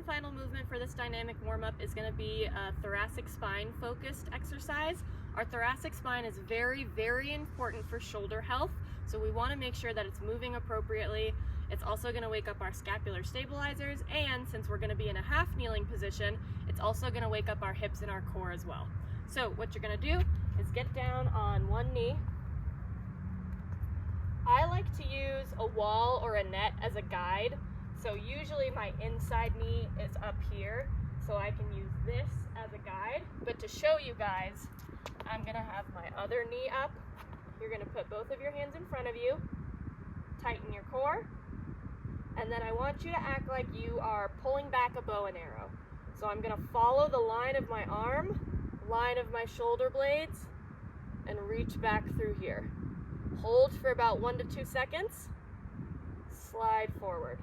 and final movement for this dynamic warm-up is going to be a thoracic spine focused exercise. Our thoracic spine is very, very important for shoulder health, so we want to make sure that it's moving appropriately. It's also going to wake up our scapular stabilizers, and since we're going to be in a half kneeling position, it's also going to wake up our hips and our core as well. So what you're going to do is get down on one knee. I like to use a wall or a net as a guide. So usually my inside knee is up here, so I can use this as a guide. But to show you guys, I'm gonna have my other knee up. You're gonna put both of your hands in front of you, tighten your core, and then I want you to act like you are pulling back a bow and arrow. So I'm gonna follow the line of my arm, line of my shoulder blades, and reach back through here. Hold for about 1 to 2 seconds, slide forward.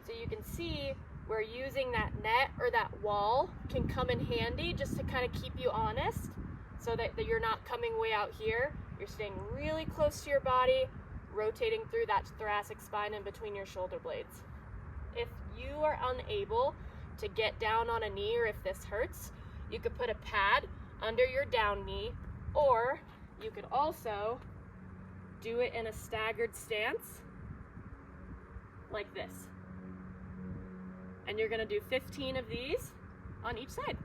So you can see where using that net or that wall can come in handy just to kind of keep you honest, so that you're not coming way out here. You're staying really close to your body, rotating through that thoracic spine in between your shoulder blades. If you are unable to get down on a knee, or if this hurts, you could put a pad under your down knee, or you could also do it in a staggered stance like this. And you're going to do 15 of these on each side.